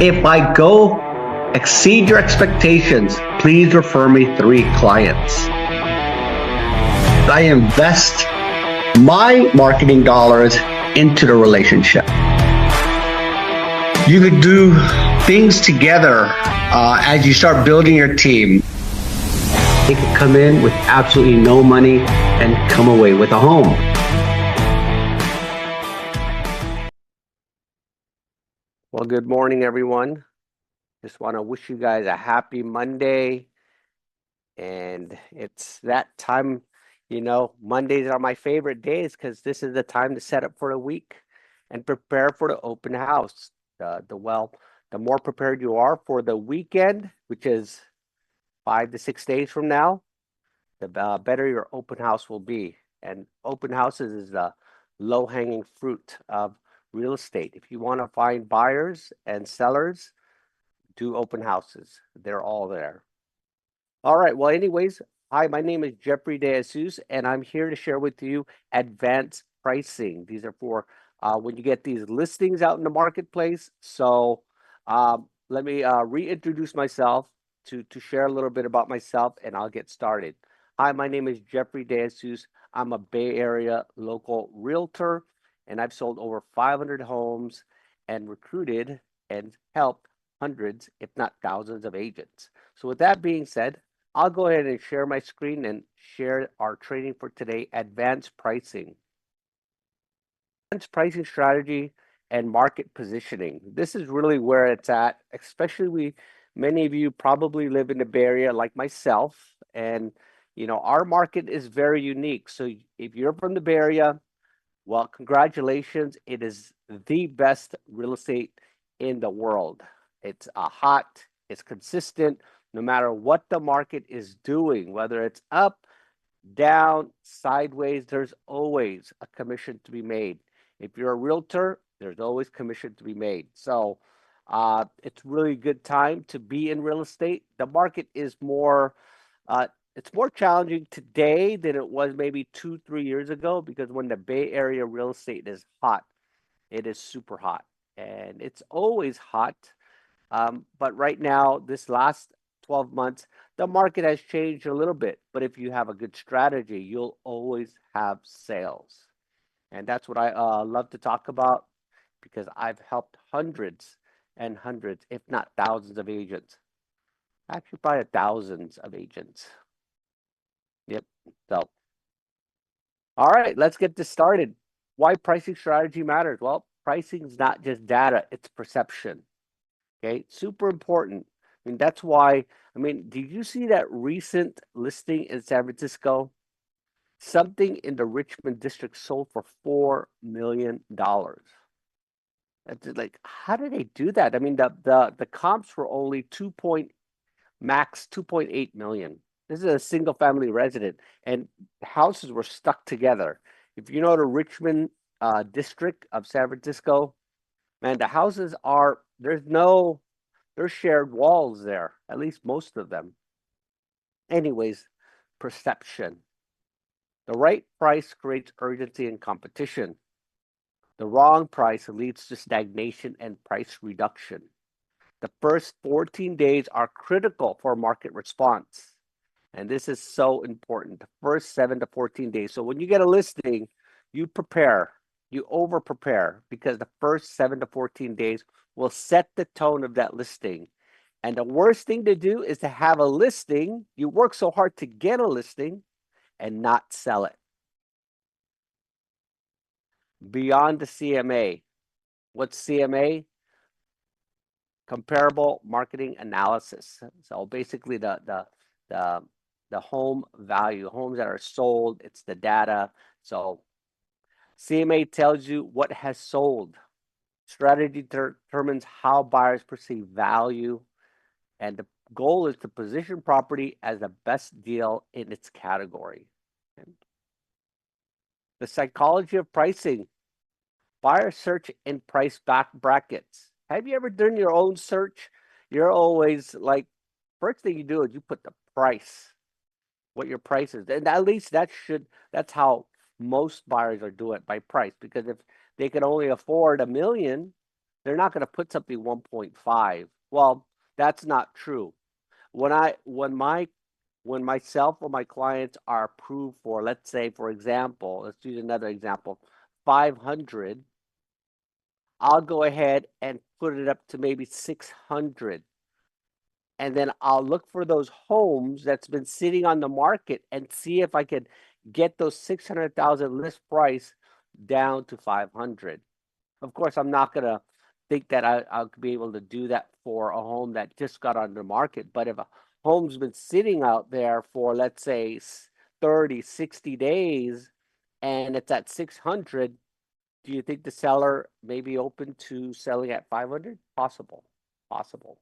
If I go exceed your expectations, please refer me 3 clients. I invest my marketing dollars into the relationship. You could do things together as you start building your team. They could come in with absolutely no money and come away with a home. Well, good morning, everyone. Just want to wish you guys a happy Monday. And it's that time, Mondays are my favorite days because this is the time to set up for the week and prepare for the open house. The more prepared you are for the weekend, which is 5 to 6 days from now, the better your open house will be. And open houses is the low-hanging fruit of real estate. If you want to find buyers and sellers, do open houses. They're all there. All right. Well, anyways, hi, my name is Jeffrey De Jesus, and I'm here to share with you advanced pricing. These are for when you get these listings out in the marketplace. So let me reintroduce myself to share a little bit about myself, and I'll get started. Hi, my name is Jeffrey De Jesus. I'm a Bay Area local realtor, and I've sold over 500 homes and recruited and helped hundreds, if not thousands, of agents. So with that being said, I'll go ahead and share my screen and share our training for today, advanced pricing. Advanced pricing strategy and market positioning. This is really where it's at, especially many of you probably live in the Bay Area like myself, and our market is very unique. So if you're from the Bay Area, well, congratulations. It is the best real estate in the world. It's hot, it's consistent, no matter what the market is doing, whether it's up, down, sideways, there's always a commission to be made. If you're a realtor, there's always commission to be made. So it's really a good time to be in real estate. The market is it's more challenging today than it was maybe 2-3 years ago, because when the Bay Area real estate is hot, it is super hot, and it's always hot. But right now, this last 12 months, the market has changed a little bit. But if you have a good strategy, you'll always have sales. And that's what I love to talk about, because I've helped hundreds and hundreds, if not thousands of agents. Actually, probably thousands of agents. Yep. So, all right, let's get this started. Why pricing strategy matters? Well, pricing is not just data, it's perception. Okay, super important. I mean, that's why, did you see that recent listing in San Francisco? Something in the Richmond district sold for $4 million. It's like, how did they do that? I mean, the comps were only max 2.8 million. This is a single family resident, and houses were stuck together. If you know the Richmond district of San Francisco, man, the houses there's shared walls there, at least most of them. Anyways, perception. The right price creates urgency and competition. The wrong price leads to stagnation and price reduction. The first 14 days are critical for market response. And this is so important, the first 7 to 14 days. So when you get a listing, you prepare, you over prepare, because the first 7 to 14 days will set the tone of that listing. And the worst thing to do is to have a listing, you work so hard to get a listing and not sell it. Beyond the CMA. What's CMA? Comparable marketing analysis. So basically the home value, homes that are sold, it's the data. So CMA tells you what has sold. Strategy determines how buyers perceive value, and the goal is to position property as the best deal in its category. The psychology of pricing. Buyer search in price brackets. Have you ever done your own search? You're always like, first thing you do is you put the price, what your price is. And at least that's how most buyers are doing it, by price. Because if they can only afford $1 million, They're not going to put something 1.5. Well, that's not true. When myself or my clients are approved for, let's say, for example, let's use another example, 500, I'll go ahead and put it up to maybe 600. And then I'll look for those homes that's been sitting on the market and see if I could get those 600,000 list price down to 500. Of course, I'm not going to think that I'll be able to do that for a home that just got on the market. But if a home's been sitting out there for, let's say, 30, 60 days and it's at 600, do you think the seller may be open to selling at 500? Possible, possible.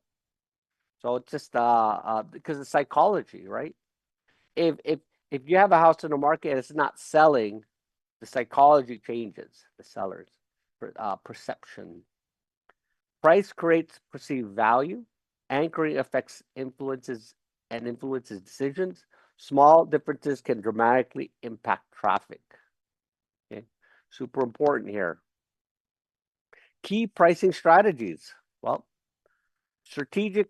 So it's just because of psychology, right? If if if you have a house in the market and it's not selling, the psychology changes, the seller's perception. Price creates perceived value. Anchoring affects influences decisions. Small differences can dramatically impact traffic. Okay, super important here. Key pricing strategies. Well, strategic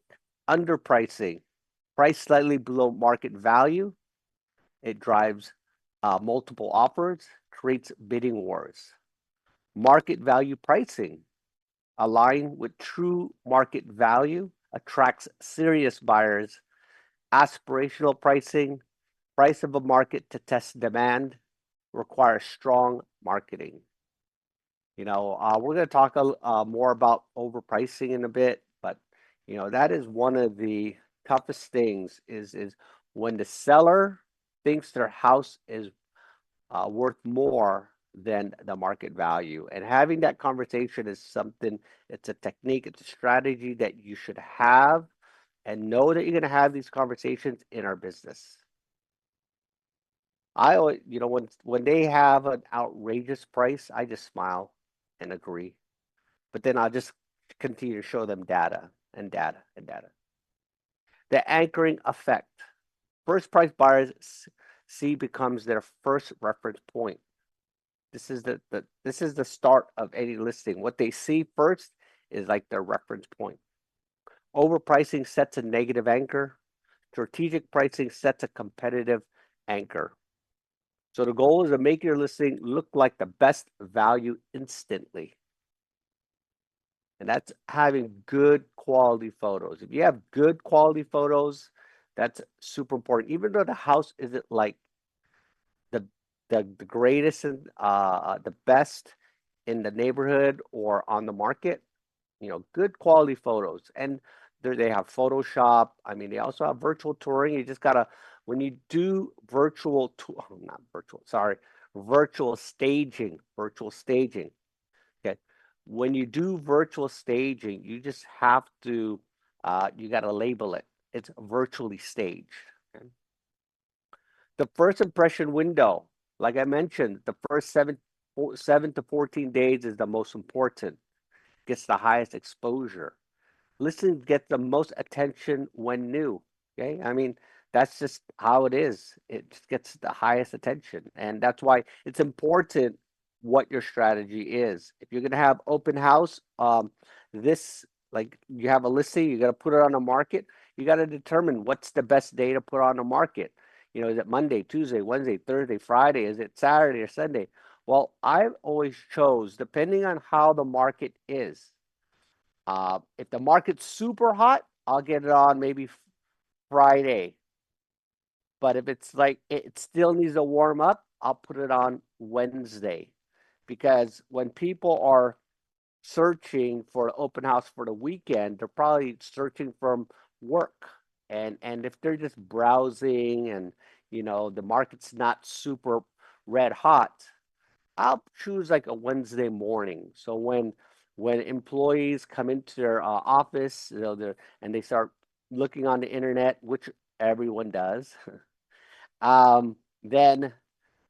underpricing, price slightly below market value. It drives multiple offers, creates bidding wars. Market value pricing, align with true market value, attracts serious buyers. Aspirational pricing, price of a market to test demand, requires strong marketing. We're going to talk more about overpricing in a bit, but that is one of the toughest things is when the seller thinks their house is worth more than the market value. And having that conversation is something, it's a technique, it's a strategy that you should have and know that you're going to have these conversations in our business. I always, when they have an outrageous price, I just smile and agree. But then I'll just continue to show them data and data and data. The anchoring effect. First price buyers see becomes their first reference point. This is the start of any listing. What they see first is like their reference point. Overpricing sets a negative anchor. Strategic pricing sets a competitive anchor. So the goal is to make your listing look like the best value instantly. And that's having good quality photos. If you have good quality photos, that's super important. Even though the house isn't like the greatest and the best in the neighborhood or on the market, good quality photos. And they have Photoshop. I mean, they also have virtual touring. You just gotta, when you do virtual staging, okay. When you do virtual staging, you just have to, you gotta label it. It's virtually staged. Okay? The first impression window, like I mentioned, the first 7 to 14 days is the most important, gets the highest exposure. Listings get the most attention when new. Okay, I mean, that's just how it is. It just gets the highest attention, and that's why it's important what your strategy is. If you're gonna have open house, this, like, you have a listing, you got to put it on the market. You got to determine what's the best day to put on the market. Is it Monday, Tuesday, Wednesday, Thursday, Friday? Is it Saturday or Sunday? Well, I've always chose, depending on how the market is. If the market's super hot, I'll get it on maybe Friday. But if it's like it still needs to warm up, I'll put it on Wednesday. Because when people are searching for an open house for the weekend, they're probably searching from work. And if they're just browsing and the market's not super red hot, I'll choose like a Wednesday morning. So when employees come into their office, and they start looking on the internet, which everyone does, then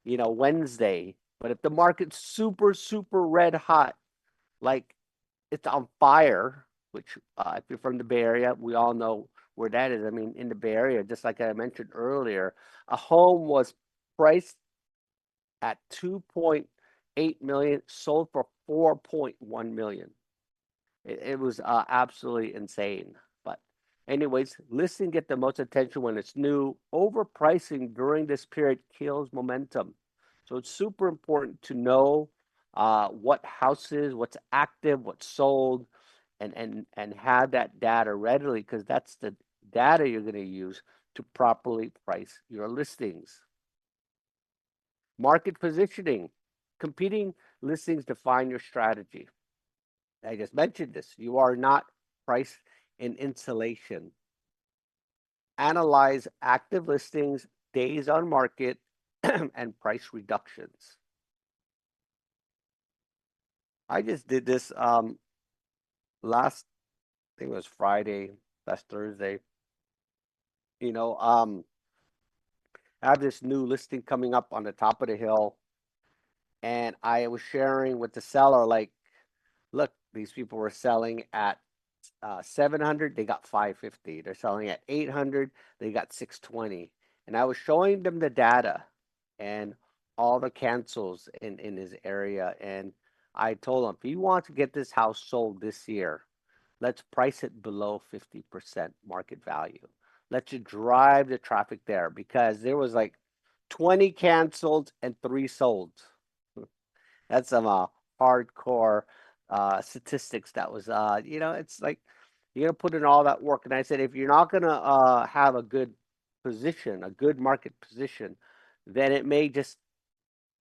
Wednesday. But if the market's super super red hot, like it's on fire, which if you're from the Bay Area, we all know where that is. I mean, in the Bay Area, just like I mentioned earlier, a home was priced at 2.8 million, sold for 4.1 million. It was absolutely insane. But anyways, listing get the most attention when it's new. Overpricing during this period kills momentum. So it's super important to know what houses, what's active, what's sold, and have that data readily, because that's the data you're going to use to properly price your listings. Market positioning. Competing listings define your strategy. I just mentioned this. You are not price in insulation. Analyze active listings, days on market, and price reductions. I just did this last, I think it was Friday, last Thursday. You know, I have this new listing coming up on the top of the hill, and I was sharing with the seller, like, look, these people were selling at 700, they got 550. They're selling at 800, they got 620. And I was showing them the data and all the cancels in his area. And I told him, if you want to get this house sold this year, let's price it below 50% market value. Let's just drive the traffic there, because there was like 20 canceled and 3 sold. That's some hardcore statistics. That was it's like you're gonna put in all that work. And I said, if you're not gonna have a good position, a good market position, then it may just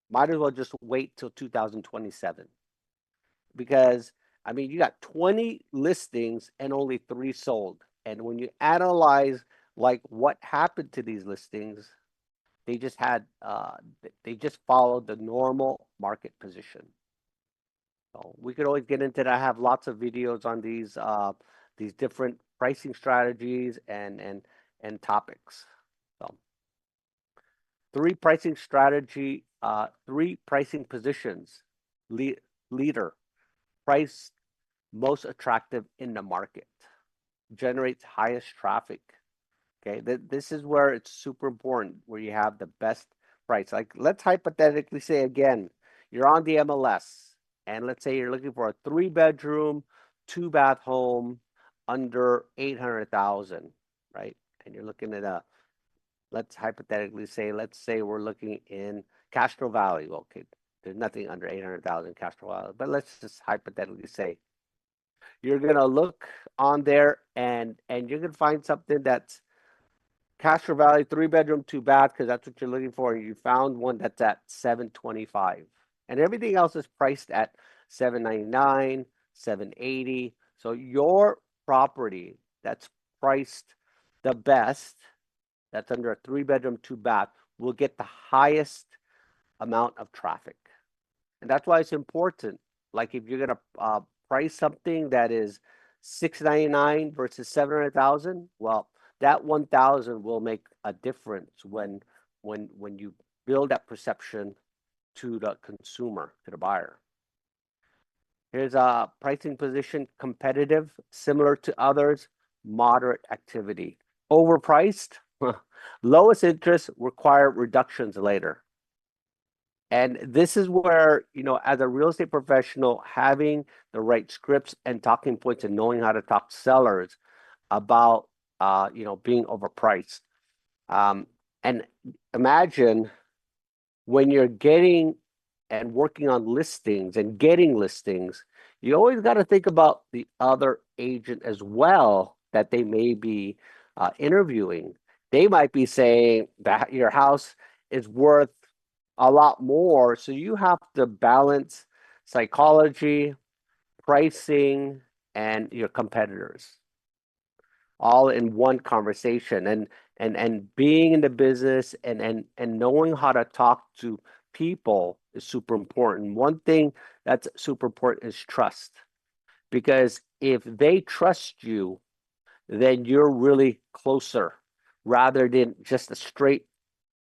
might as well just wait till 2027. Because I mean, you got 20 listings and only 3 sold. And when you analyze like what happened to these listings, they just had they just followed the normal market position. So we could always get into that. I have lots of videos on these different pricing strategies and topics. So three pricing positions. Leader, price most attractive in the market, generates highest traffic. Okay, this is where it's super important, where you have the best price. Like, let's hypothetically say again, you're on the MLS, and let's say you're looking for a 3-bedroom, 2-bath home under 800,000, right? And you're looking at let's hypothetically say, let's say we're looking in Castro Valley. Okay, there's nothing under 800,000 Castro Valley, but let's just hypothetically say you're gonna look on there, and you're gonna find something that's Castro Valley, 3-bedroom, 2-bath, because that's what you're looking for. You found one that's at 725, and everything else is priced at 799, 780. So your property that's priced the best, that's under a 3-bedroom, 2-bath, will get the highest amount of traffic. And that's why it's important. Like, if you're gonna price something that is 699 versus 700,000, well, that 1,000 will make a difference when you build that perception to the consumer, to the buyer. Here's a pricing position: competitive, similar to others, moderate activity. Overpriced, lowest interest, require reductions later. And this is where, as a real estate professional, having the right scripts and talking points and knowing how to talk to sellers about, being overpriced. And imagine when you're getting and working on listings and getting listings, you always got to think about the other agent as well that they may be interviewing. They might be saying that your house is worth a lot more. So you have to balance psychology, pricing, and your competitors all in one conversation. And being in the business and knowing how to talk to people is super important. One thing that's super important is trust. Because if they trust you, then you're really closer, rather than just a straight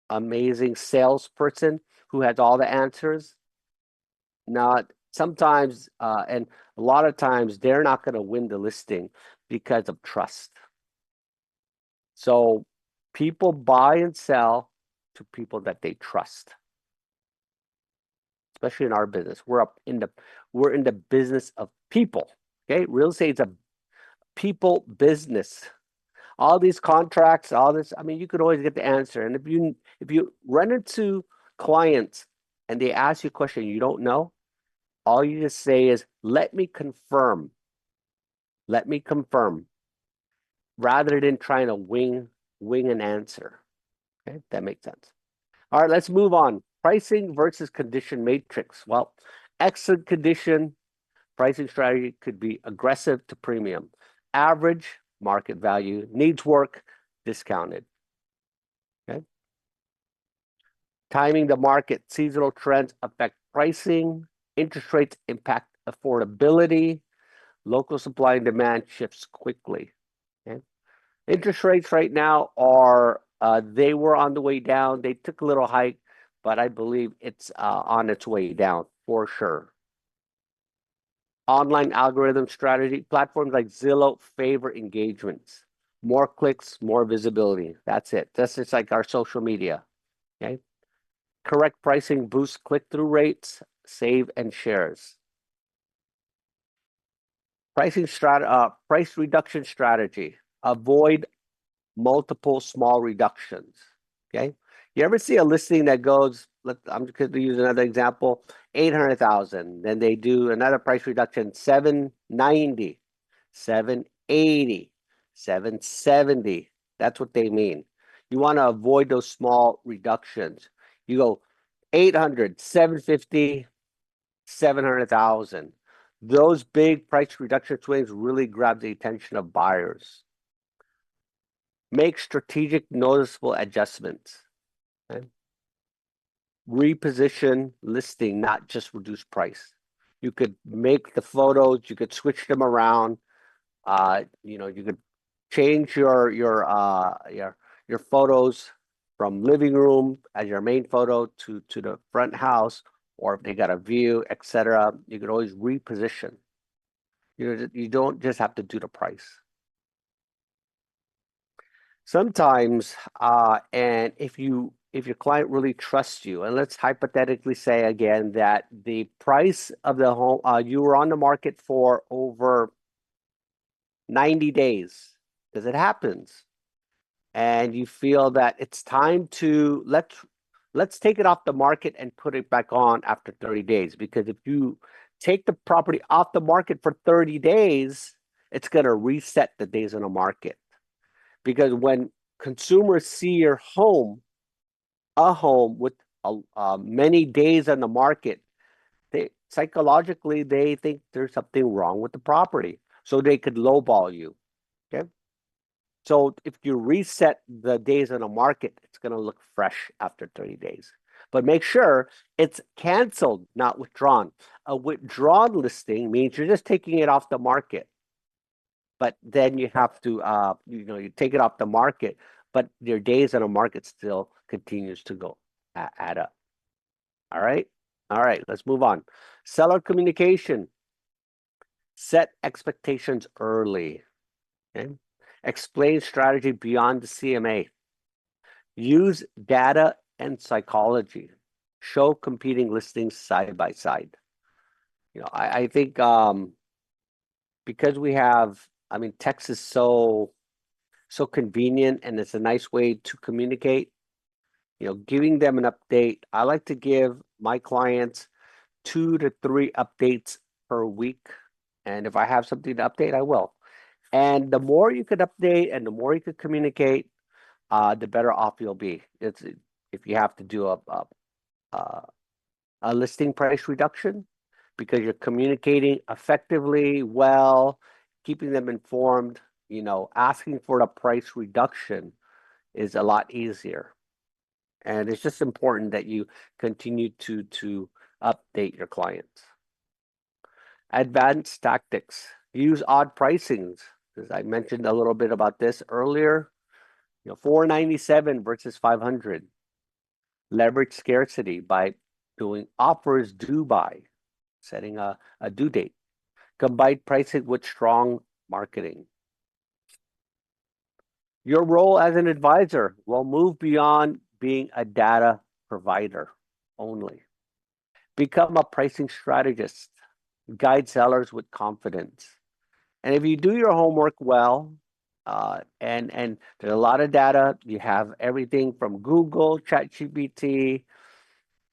amazing salesperson who has all the answers. Not sometimes, and a lot of times, they're not going to win the listing because of trust. So people buy and sell to people that they trust, especially in our business. We're in the business of people. Okay, real estate is a people business. All these contracts, all this, I mean, you could always get the answer. And if you run into clients and they ask you a question you don't know, all you just say is, let me confirm. Let me confirm, rather than trying to wing an answer. Okay, that makes sense. All right, let's move on. Pricing versus condition matrix. Well, excellent condition pricing strategy could be aggressive to premium, average market value, needs work, discounted. Okay. Timing the market, seasonal trends affect pricing, interest rates impact affordability, local supply and demand shifts quickly. Okay. Interest rates right now are they were on the way down. They took a little hike, but I believe it's on its way down for sure. Online algorithm strategy platforms like Zillow favor engagements, more clicks, more visibility. That's it. That's just like our social media. Okay. Correct pricing boosts click-through rates, save and shares. Price reduction strategy. Avoid multiple small reductions. Okay. You ever see a listing that goes, I'm just going to use another example, 800,000. Then they do another price reduction, 790, 780, 770. That's what they mean. You want to avoid those small reductions. You go 800, 750, 700,000. Those big price reduction swings really grab the attention of buyers. Make strategic noticeable adjustments. Okay? Reposition listing, not just reduce price. You could make the photos, you could switch them around. You could change your photos from living room as your main photo to the front house, or if they got a view, etc. You could always reposition. You don't just have to do the price. Sometimes, and if your client really trusts you, and let's hypothetically say again that the price of the home, you were on the market for over 90 days, because it happens, and you feel that it's time to let's take it off the market and put it back on after 30 days. Because if you take the property off the market for 30 days, it's going to reset the days on the market. Because when consumers see your home, a home with many days on the market, they psychologically they think there's something wrong with the property, so they could lowball you. Okay, so if you reset the days on the market, it's going to look fresh after 30 days. But make sure it's canceled, not withdrawn. A withdrawn listing means you're just taking it off the market. But then you have to, you take it off the market, but your days on the market still continues to go add up. All right. All right. Let's move on. Seller communication. Set expectations early. Okay. Explain strategy beyond the CMA. Use data and psychology. Show competing listings side by side. I think because we have, I mean, text is so convenient and it's a nice way to communicate. Giving them an update. I like to give my clients 2 to 3 updates per week. And if I have something to update, I will. And the more you could update and the more you could communicate, the better off you'll be. If you have to do a listing price reduction, because you're communicating effectively, well, keeping them informed, asking for the price reduction is a lot easier. And it's just important that you continue to update your clients. Advanced tactics. Use odd pricings. As I mentioned a little bit about this earlier, 497 versus 500. Leverage scarcity by doing offers due by, setting a due date. Combine pricing with strong marketing. Your role as an advisor will move beyond being a data provider only. Become a pricing strategist. Guide sellers with confidence. And if you do your homework well, and there's a lot of data, you have everything from Google, ChatGPT,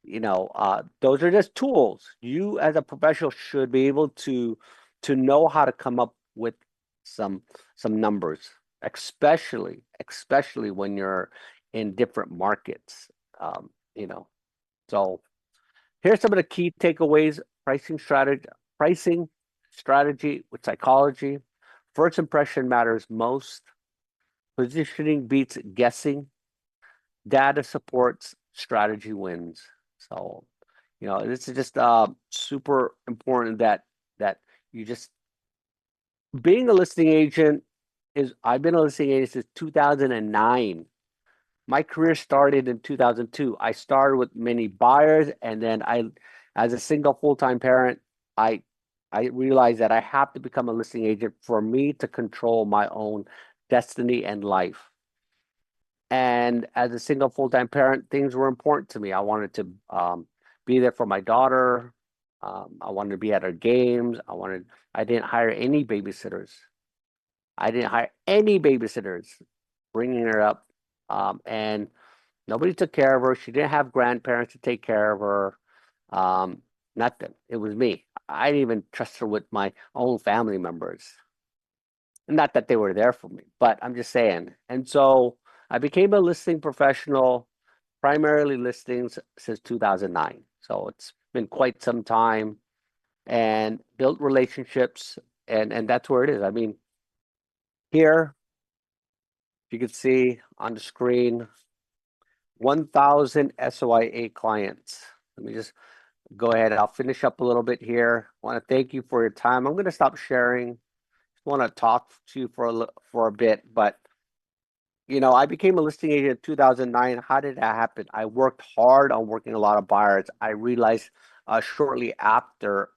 those are just tools. You as a professional should be able to know how to come up with some some numbers, especially when you're in different markets. Um, you know, so here's some of the key takeaways: pricing strategy with psychology. First impression matters most. Positioning beats guessing. Data supports, strategy wins. So, this is just super important that you just being a listing agent is I've been a listing agent since 2009. My career started in 2002. I started with many buyers, and then as a single full-time parent, I I realized that I have to become a listing agent for me to control my own destiny and life. And as a single full-time parent, things were important to me. I wanted to be there for my daughter. I wanted to be at her games. I didn't hire any babysitters. I didn't hire any babysitters bringing her up. And nobody took care of her. She didn't have grandparents to take care of her. Um, Nothing. It was me. I didn't even trust her with my own family members. Not that they were there for me, but I'm just saying. And so I became a listing professional, primarily listings since 2009. So it's been quite some time and built relationships, and that's where it is. I mean, here you can see on the screen 1,000 SOIA clients. Let me just go ahead. I'll finish up a little bit here. I want to thank you for your time. I'm going to stop sharing. I want to talk to you for a bit, but I became a listing agent in 2009. How did that happen? I worked hard on working a lot of buyers. I realized shortly after,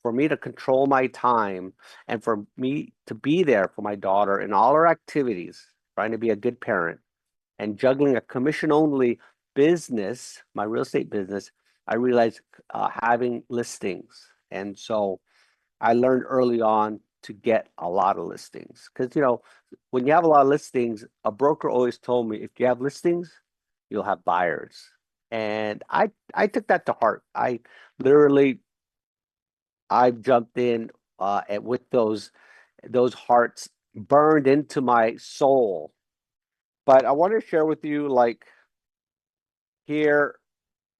for me to control my time and for me to be there for my daughter in all her activities, trying to be a good parent and juggling a commission-only business, my real estate business, I realized having listings. And so I learned early on to get a lot of listings because when you have a lot of listings, a broker always told me if you have listings, you'll have buyers, and I took that to heart. I jumped in with those hearts burned into my soul. But I want to share with you, like, here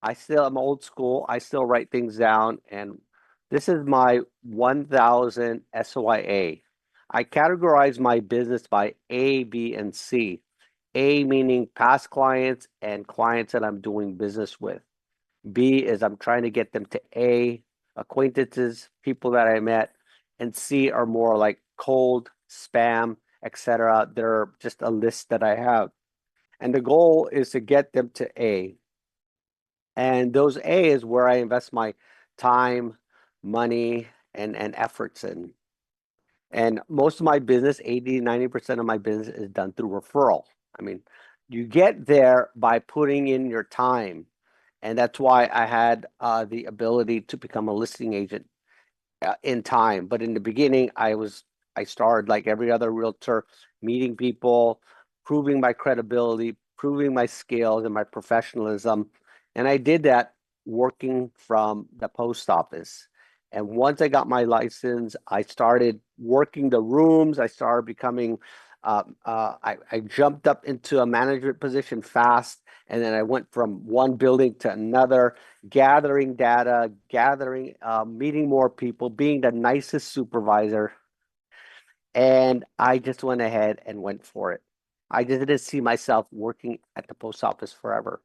I still am old school. I still write things down, and this is my 1,000 SOIA. I categorize my business by A, B, and C. A meaning past clients and clients that I'm doing business with. B is I'm trying to get them to A, acquaintances, people that I met, and C are more like cold, spam, etc. They're just a list that I have. And the goal is to get them to A. And those A is where I invest my time, money, and efforts in. And most of my business, 80-90% of my business is done through referral. I mean, you get there by putting in your time. And that's why I had the ability to become a listing agent in time. But in the beginning, I started like every other realtor, meeting people, proving my credibility, proving my skills and my professionalism. And I did that working from the post office. And once I got my license, I started working the rooms. I started becoming, I jumped up into a management position fast. And then I went from one building to another, gathering data, meeting more people, being the nicest supervisor. And I just went ahead and went for it. I just didn't see myself working at the post office forever.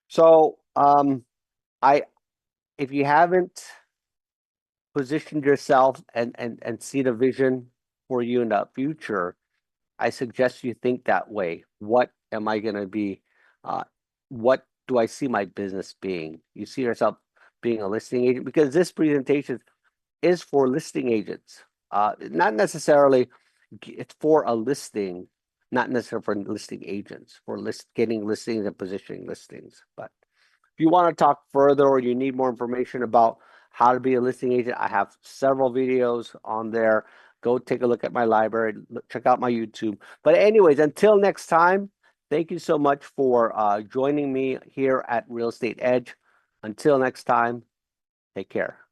So, I if you haven't positioned yourself and see the vision for you in the future, I suggest you think that way. What am I going to be? What do I see my business being? You see yourself being a listing agent, because this presentation is for listing agents. Not necessarily, it's for a listing, not necessarily for listing agents, for getting listings and positioning listings. But if you want to talk further or you need more information about how to be a listing agent. I have several videos on there. Go take a look at my library, check out my YouTube. But anyways, until next time, thank you so much for joining me here at Real Estate Edge. Until next time, take care.